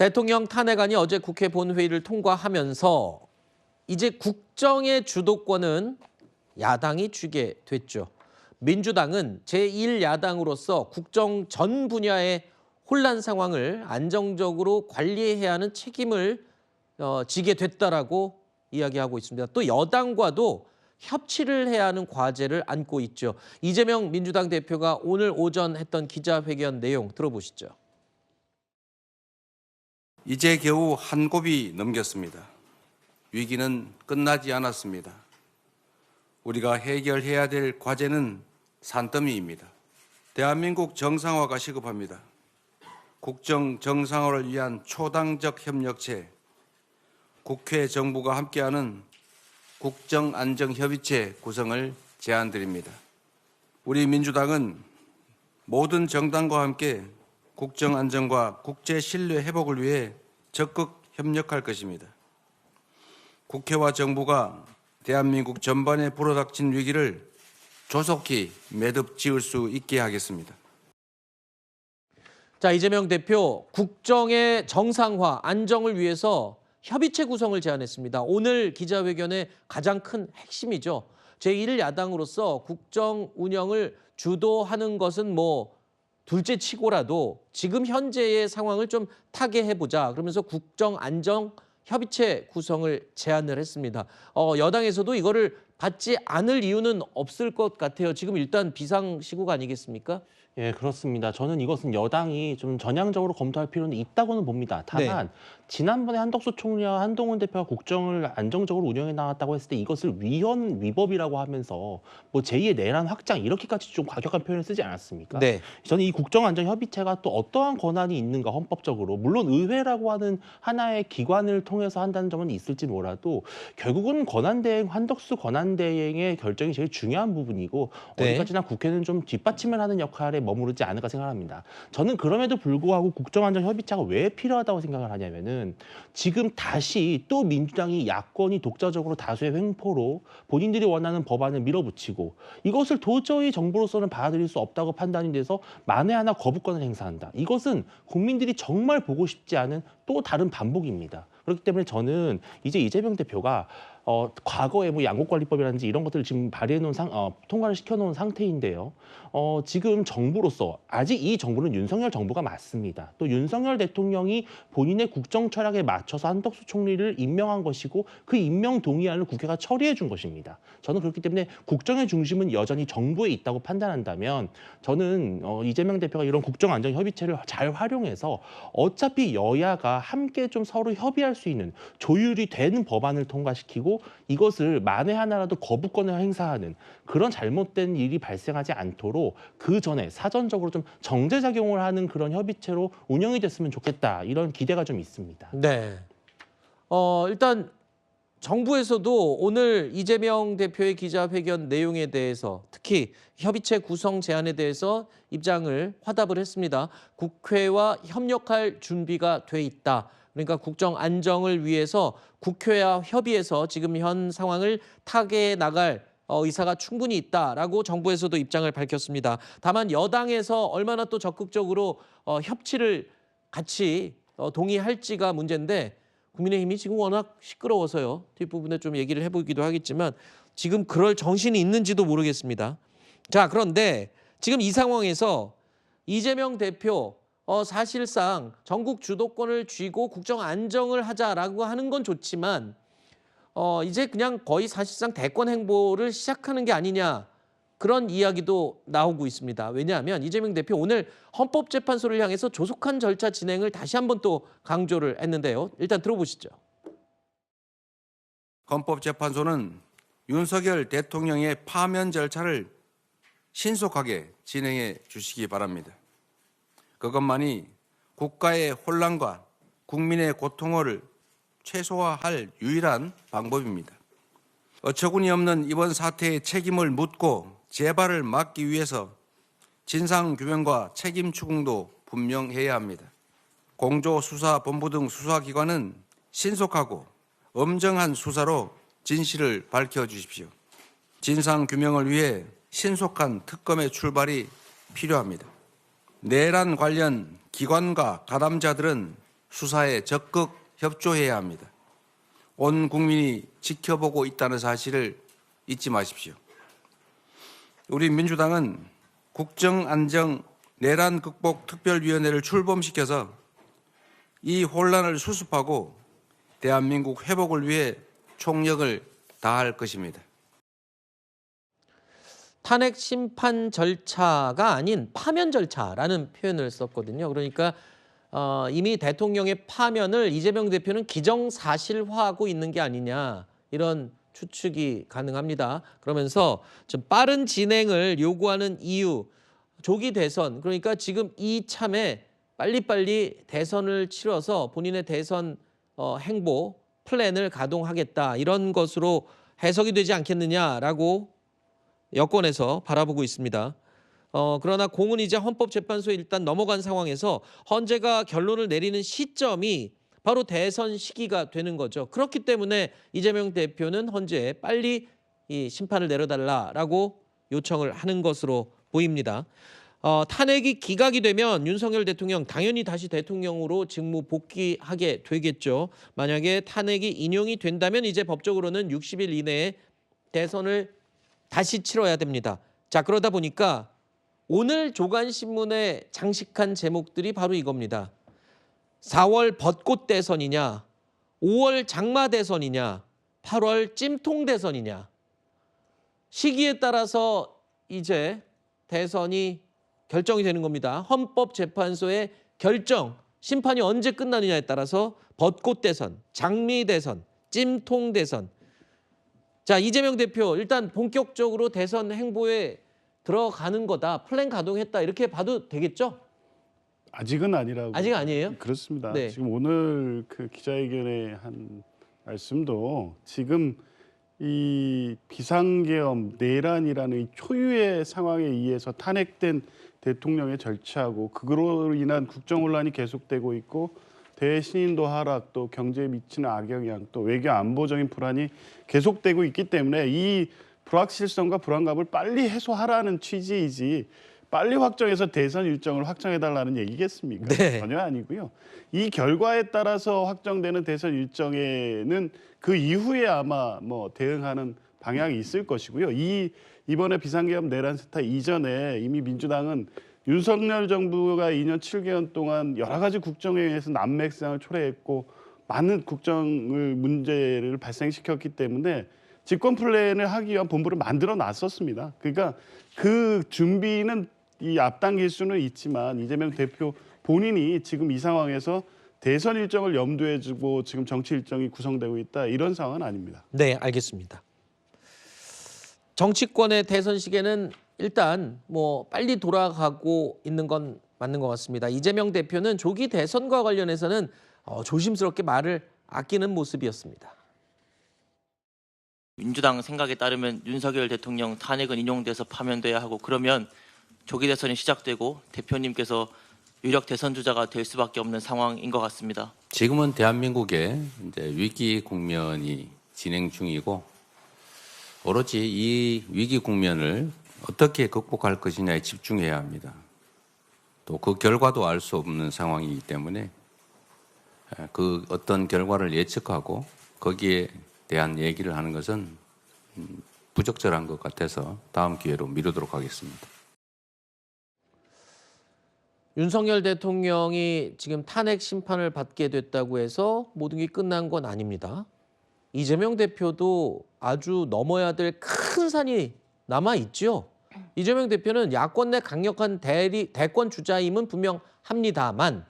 대통령 탄핵안이 어제 국회 본회의를 통과하면서 이제 국정의 주도권은 야당이 쥐게 됐죠. 민주당은 제1야당으로서 국정 전 분야의 혼란 상황을 안정적으로 관리해야 하는 책임을 지게 됐다라고 이야기하고 있습니다. 또 여당과도 협치를 해야 하는 과제를 안고 있죠. 이재명 민주당 대표가 오늘 오전 했던 기자회견 내용 들어보시죠. 이제 겨우 한 곱이 넘겼습니다. 위기는 끝나지 않았습니다. 우리가 해결해야 될 과제는 산더미입니다. 대한민국 정상화가 시급합니다. 국정 정상화를 위한 초당적 협력체, 국회 정부가 함께하는 국정안정협의체 구성을 제안드립니다. 우리 민주당은 모든 정당과 함께 국정안정과 국제신뢰 회복을 위해 적극 협력할 것입니다. 국회와 정부가 대한민국 전반에 불어닥친 위기를 조속히 매듭 지을 수 있게 하겠습니다. 자, 이재명 대표 국정의 정상화, 안정을 위해서 협의체 구성을 제안했습니다. 오늘 기자회견의 가장 큰 핵심이죠. 제1야당으로서 국정 운영을 주도하는 것은 둘째 치고라도 지금 현재의 상황을 좀 타개해보자. 그러면서 국정 안정 협의체 구성을 제안을 했습니다. 여당에서도 이거를 받지 않을 이유는 없을 것 같아요. 지금 일단 비상시국 아니겠습니까? 예, 그렇습니다. 저는 이것은 여당이 좀 전향적으로 검토할 필요는 있다고는 봅니다. 다만 지난번에 한덕수 총리와 한동훈 대표가 국정을 안정적으로 운영해 나갔다고 했을 때 이것을 위헌위법이라고 하면서 제2의 내란 확장 이렇게까지 좀 과격한 표현을 쓰지 않았습니까? 네. 저는 이 국정안정협의체가 또 어떠한 권한이 있는가 헌법적으로 물론 의회라고 하는 하나의 기관을 통해서 한다는 점은 있을지 몰라도 결국은 권한대행 한덕수 권한대행의 결정이 제일 중요한 부분이고 어디까지나 국회는 좀 뒷받침을 하는 역할에 머무르지 않을까 생각합니다. 저는 그럼에도 불구하고 국정안정협의체가 왜 필요하다고 생각을 하냐면은 지금 다시 또 민주당이 야권이 독자적으로 다수의 횡포로 본인들이 원하는 법안을 밀어붙이고 이것을 도저히 정부로서는 받아들일 수 없다고 판단이 돼서 만에 하나 거부권을 행사한다. 이것은 국민들이 정말 보고 싶지 않은 또 다른 반복입니다. 그렇기 때문에 저는 이제 이재명 대표가 과거에 양곡관리법이라든지 이런 것들을 지금 발의해놓은 통과를 시켜놓은 상태인데요. 지금 정부로서 아직 이 정부는 윤석열 정부가 맞습니다. 또 윤석열 대통령이 본인의 국정 철학에 맞춰서 한덕수 총리를 임명한 것이고 그 임명 동의안을 국회가 처리해 준 것입니다. 저는 그렇기 때문에 국정의 중심은 여전히 정부에 있다고 판단한다면 저는 이재명 대표가 이런 국정안정협의체를 잘 활용해서 어차피 여야가 함께 좀 서로 협의할 수 있는 조율이 되는 법안을 통과시키고 이것을 만에 하나라도 거부권을 행사하는 그런 잘못된 일이 발생하지 않도록 그 전에 사전적으로 좀 정제작용을 하는 그런 협의체로 운영이 됐으면 좋겠다. 이런 기대가 좀 있습니다. 네. 일단 정부에서도 오늘 이재명 대표의 기자회견 내용에 대해서 특히 협의체 구성 제안에 대해서 입장을 화답을 했습니다. 국회와 협력할 준비가 돼 있다. 그러니까 국정 안정을 위해서 국회와 협의해서 지금 현 상황을 타개해 나갈 의사가 충분히 있다라고 정부에서도 입장을 밝혔습니다. 다만 여당에서 얼마나 또 적극적으로 협치를 같이 동의할지가 문제인데 국민의힘이 지금 워낙 시끄러워서요. 뒷부분에 좀 얘기를 해보기도 하겠지만 지금 그럴 정신이 있는지도 모르겠습니다. 자, 그런데 지금 이 상황에서 이재명 대표 사실상 전국 주도권을 쥐고 국정 안정을 하자라고 하는 건 좋지만 이제 그냥 거의 사실상 대권 행보를 시작하는 게 아니냐 그런 이야기도 나오고 있습니다. 왜냐하면 이재명 대표 오늘 헌법재판소를 향해서 조속한 절차 진행을 다시 한번 또 강조를 했는데요. 일단 들어보시죠. 헌법재판소는 윤석열 대통령의 파면 절차를 신속하게 진행해 주시기 바랍니다. 그것만이 국가의 혼란과 국민의 고통을 최소화할 유일한 방법입니다. 어처구니 없는 이번 사태의 책임을 묻고 재발을 막기 위해서 진상규명과 책임 추궁도 분명해야 합니다. 공조수사본부 등 수사기관은 신속하고 엄정한 수사로 진실을 밝혀주십시오. 진상규명을 위해 신속한 특검의 출발이 필요합니다. 내란 관련 기관과 가담자들은 수사에 적극 협조해야 합니다. 온 국민이 지켜보고 있다는 사실을 잊지 마십시오. 우리 민주당은 국정안정 내란 극복 특별위원회를 출범시켜서 이 혼란을 수습하고 대한민국 회복을 위해 총력을 다할 것입니다. 탄핵 심판 절차가 아닌 파면 절차라는 표현을 썼거든요. 그러니까 이미 대통령의 파면을 이재명 대표는 기정사실화하고 있는 게 아니냐 이런 추측이 가능합니다. 그러면서 좀 빠른 진행을 요구하는 이유, 조기 대선, 그러니까 지금 이참에 빨리빨리 대선을 치러서 본인의 대선 행보 플랜을 가동하겠다 이런 것으로 해석이 되지 않겠느냐라고 여권에서 바라보고 있습니다. 그러나 공은 이제 헌법재판소에 일단 넘어간 상황에서 헌재가 결론을 내리는 시점이 바로 대선 시기가 되는 거죠. 그렇기 때문에 이재명 대표는 헌재에 빨리 이 심판을 내려달라라고 요청을 하는 것으로 보입니다. 탄핵이 기각이 되면 윤석열 대통령 당연히 다시 대통령으로 직무 복귀하게 되겠죠. 만약에 탄핵이 인용이 된다면 이제 법적으로는 60일 이내에 대선을 다시 치러야 됩니다. 자, 그러다 보니까 오늘 조간신문에 장식한 제목들이 바로 이겁니다. 4월 벚꽃 대선이냐, 5월 장마 대선이냐, 8월 찜통 대선이냐. 시기에 따라서 이제 대선이 결정이 되는 겁니다. 헌법재판소의 결정, 심판이 언제 끝나느냐에 따라서 벚꽃 대선, 장미 대선, 찜통 대선. 자, 이재명 대표 일단 본격적으로 대선 행보에 들어가는 거다. 플랜 가동했다. 이렇게 봐도 되겠죠? 아직은 아니라고. 아직 아니에요? 그렇습니다. 네. 지금 오늘 그 기자회견에 한 말씀도 지금 이 비상계엄 내란이라는 이 초유의 상황에 의해서 탄핵된 대통령의 절차하고 그로 인한 국정혼란이 계속되고 있고 대신인도 하락, 또 경제에 미치는 악영향, 또 외교 안보적인 불안이 계속되고 있기 때문에 이 불확실성과 불안감을 빨리 해소하라는 취지이지 빨리 확정해서 대선 일정을 확정해달라는 얘기겠습니까? 네. 전혀 아니고요. 이 결과에 따라서 확정되는 대선 일정에는 그 이후에 아마 뭐 대응하는 방향이 있을 것이고요. 이번에 비상계엄 내란 사태 이전에 이미 민주당은 윤석열 정부가 2년 7개월 동안 여러 가지 국정행위에서 난맥상을 초래했고 많은 국정을 문제를 발생시켰기 때문에 집권 플랜을 하기 위한 본부를 만들어 놨었습니다. 그러니까 그 준비는 이 앞당길 수는 있지만 이재명 대표 본인이 지금 이 상황에서 대선 일정을 염두에 두고 지금 정치 일정이 구성되고 있다 이런 상황은 아닙니다. 네, 알겠습니다. 정치권의 대선 시기에는 일단 뭐 빨리 돌아가고 있는 건 맞는 것 같습니다. 이재명 대표는 조기 대선과 관련해서는 조심스럽게 말을 아끼는 모습이었습니다. 민주당 생각에 따르면 윤석열 대통령 탄핵은 인용돼서 파면돼야 하고 그러면 조기 대선이 시작되고 대표님께서 유력 대선 주자가 될 수밖에 없는 상황인 것 같습니다. 지금은 대한민국의 이제 위기 국면이 진행 중이고 오로지 이 위기 국면을 어떻게 극복할 것이냐에 집중해야 합니다. 또 그 결과도 알 수 없는 상황이기 때문에 그 어떤 결과를 예측하고 거기에 대한 얘기를 하는 것은 부적절한 것 같아서 다음 기회로 미루도록 하겠습니다. 윤석열 대통령이 지금 탄핵 심판을 받게 됐다고 해서 모든 게 끝난 건 아닙니다. 이재명 대표도 아주 넘어야 될 큰 산이 남아 있죠. 이재명 대표는 야권 내 강력한 대권 주자임은 분명합니다만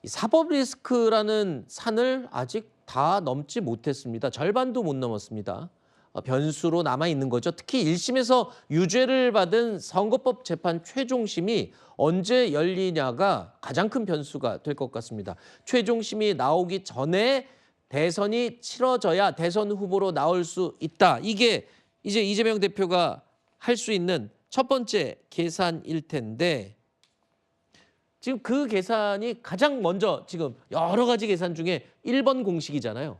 사법 리스크라는 산을 아직 다 넘지 못했습니다. 절반도 못 넘었습니다. 변수로 남아 있는 거죠. 특히 1심에서 유죄를 받은 선거법 재판 최종심이 언제 열리냐가 가장 큰 변수가 될 것 같습니다. 최종심이 나오기 전에 대선이 치러져야 대선 후보로 나올 수 있다. 이게 이제 이재명 대표가 할 수 있는 첫 번째 계산일 텐데 지금 그 계산이 가장 먼저 지금 여러 가지 계산 중에 1번 공식이잖아요.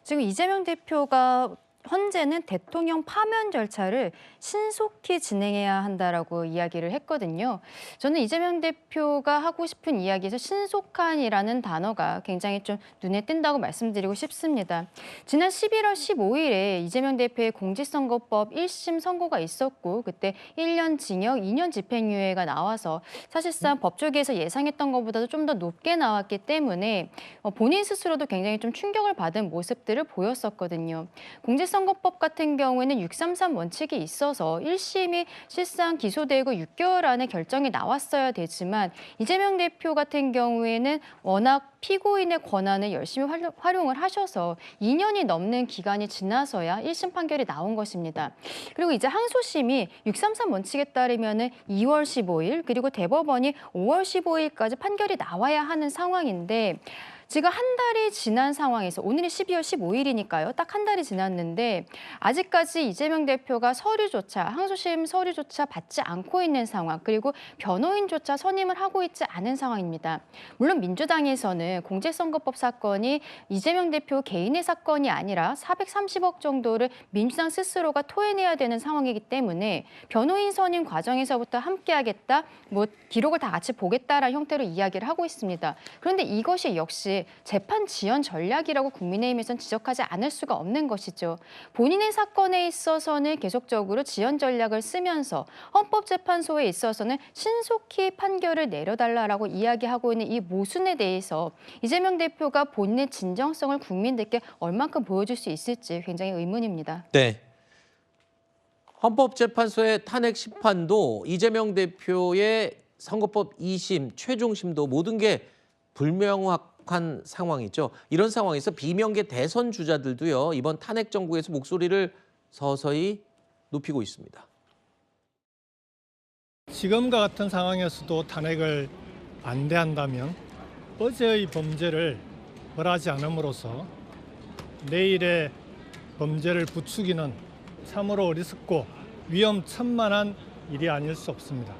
지금 이재명 대표가 헌재는 대통령 파면 절차를 신속히 진행해야 한다라고 이야기를 했거든요. 저는 이재명 대표가 하고 싶은 이야기에서 신속한이라는 단어가 굉장히 좀 눈에 띈다고 말씀드리고 싶습니다. 지난 11월 15일에 이재명 대표의 공직선거법 1심 선고가 있었고 그때 1년 징역 2년 집행유예가 나와서 사실상 법조계에서 예상했던 것보다도 좀 더 높게 나왔기 때문에 본인 스스로도 굉장히 좀 충격을 받은 모습들을 보였었거든요. 공직선거법 같은 경우에는 633 원칙이 있어서 1심이 실상 기소되고 6개월 안에 결정이 나왔어야 되지만 이재명 대표 같은 경우에는 워낙 피고인의 권한을 열심히 활용을 하셔서 2년이 넘는 기간이 지나서야 1심 판결이 나온 것입니다. 그리고 이제 항소심이 633 원칙에 따르면 2월 15일 그리고 대법원이 5월 15일까지 판결이 나와야 하는 상황인데 지금 한 달이 지난 상황에서 오늘이 12월 15일이니까요. 딱 한 달이 지났는데 아직까지 이재명 대표가 항소심 서류조차 받지 않고 있는 상황 그리고 변호인조차 선임을 하고 있지 않은 상황입니다. 물론 민주당에서는 공직선거법 사건이 이재명 대표 개인의 사건이 아니라 430억 정도를 민주당 스스로가 토해내야 되는 상황이기 때문에 변호인 선임 과정에서부터 함께하겠다, 기록을 다 같이 보겠다라는 형태로 이야기를 하고 있습니다. 그런데 이것이 역시 재판 지연 전략이라고 국민의힘에서는 지적하지 않을 수가 없는 것이죠. 본인의 사건에 있어서는 계속적으로 지연 전략을 쓰면서 헌법재판소에 있어서는 신속히 판결을 내려달라고 이야기하고 있는 이 모순에 대해서 이재명 대표가 본인의 진정성을 국민들께 얼만큼 보여줄 수 있을지 굉장히 의문입니다. 네. 헌법재판소의 탄핵 심판도 이재명 대표의 선거법 2심, 최종심도 모든 게 불명확한 상황이죠. 이런 상황에서 비명계 대선 주자들도요. 이번 탄핵 정국에서 목소리를 서서히 높이고 있습니다. 지금과 같은 상황에서도 탄핵을 반대한다면 어제의 범죄를 벌하지 않음으로써 내일의 범죄를 부추기는 참으로 어리석고 위험천만한 일이 아닐 수 없습니다.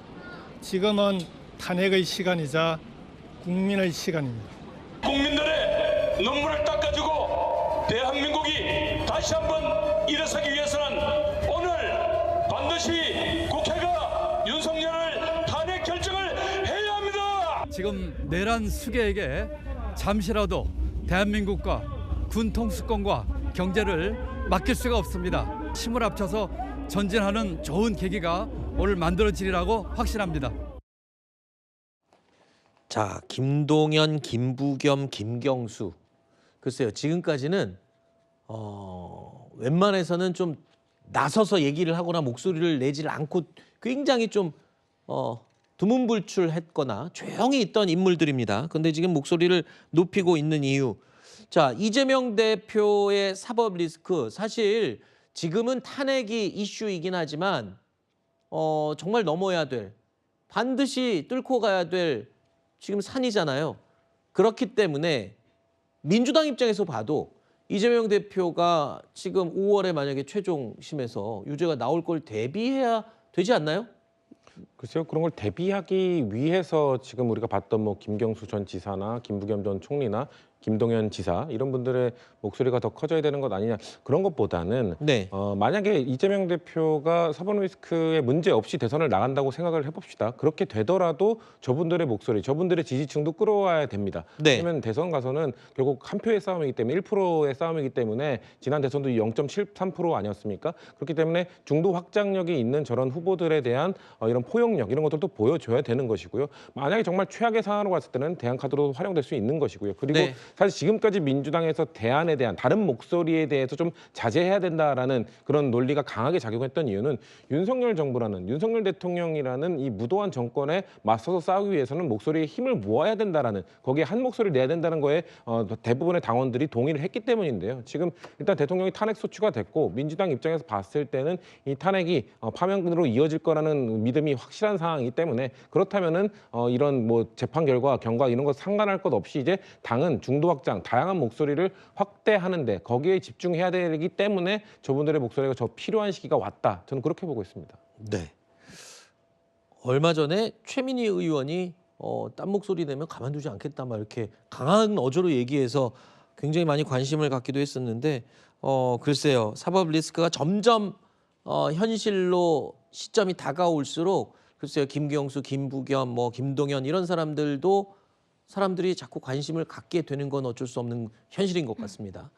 지금은 탄핵의 시간이자 국민의 시간입니다. 국민들의 눈물을 닦아주고 대한민국이 다시 한번 일어서기 위해서는 오늘 반드시 국회가 윤석열을 탄핵 결정을 해야 합니다. 지금 내란 수괴에게 잠시라도 대한민국과 군 통수권과 경제를 맡길 수가 없습니다. 힘을 합쳐서 전진하는 좋은 계기가 오늘 만들어지리라고 확신합니다. 자, 김동연, 김부겸, 김경수. 글쎄요, 지금까지는 웬만해서는 좀 나서서 얘기를 하거나 목소리를 내질 않고 굉장히 좀 두문불출했거나 조용히 있던 인물들입니다. 그런데 지금 목소리를 높이고 있는 이유. 자, 이재명 대표의 사법 리스크. 사실 지금은 탄핵이 이슈이긴 하지만 정말 넘어야 될, 반드시 뚫고 가야 될 지금 산이잖아요. 그렇기 때문에 민주당 입장에서 봐도 이재명 대표가 지금 5월에 만약에 최종심에서 유죄가 나올 걸 대비해야 되지 않나요? 글쎄요, 그런 걸 대비하기 위해서 지금 우리가 봤던 뭐 김경수 전 지사나 김부겸 전 총리나 김동연 지사 이런 분들의 목소리가 더 커져야 되는 것 아니냐 그런 것보다는 네. 만약에 이재명 대표가 사법 리스크에 문제 없이 대선을 나간다고 생각을 해봅시다. 그렇게 되더라도 저분들의 목소리, 저분들의 지지층도 끌어와야 됩니다. 네. 왜냐하면 대선 가서는 결국 한 표의 싸움이기 때문에 1%의 싸움이기 때문에 지난 대선도 0.73% 아니었습니까? 그렇기 때문에 중도 확장력이 있는 저런 후보들에 대한 이런 포용력 이런 것들도 보여줘야 되는 것이고요. 만약에 정말 최악의 상황으로 갔을 때는 대안카드로 활용될 수 있는 것이고요. 그리고 네. 사실 지금까지 민주당에서 대안에 대한 다른 목소리에 대해서 좀 자제해야 된다라는 그런 논리가 강하게 작용했던 이유는 윤석열 정부라는 윤석열 대통령이라는 이 무도한 정권에 맞서서 싸우기 위해서는 목소리에 힘을 모아야 된다라는 거기에 한 목소리를 내야 된다는 거에 대부분의 당원들이 동의를 했기 때문인데요. 지금 일단 대통령이 탄핵 소추가 됐고 민주당 입장에서 봤을 때는 이 탄핵이 파면으로 이어질 거라는 믿음이 확실한 상황이기 때문에 그렇다면은 이런 뭐 재판 결과 경과 이런 거 상관할 것 없이 이제 당은 중도 확장, 다양한 목소리를 확대하는데 거기에 집중해야 되기 때문에 저분들의 목소리가 더 필요한 시기가 왔다. 저는 그렇게 보고 있습니다. 네. 얼마 전에 최민희 의원이 딴 목소리 내면 가만두지 않겠다 막 이렇게 강한 어조로 얘기해서 굉장히 많이 관심을 갖기도 했었는데 글쎄요. 사법 리스크가 점점 현실로 시점이 다가올수록 글쎄요. 김경수, 김부겸, 뭐 김동연 이런 사람들이 자꾸 관심을 갖게 되는 건 어쩔 수 없는 현실인 것 같습니다.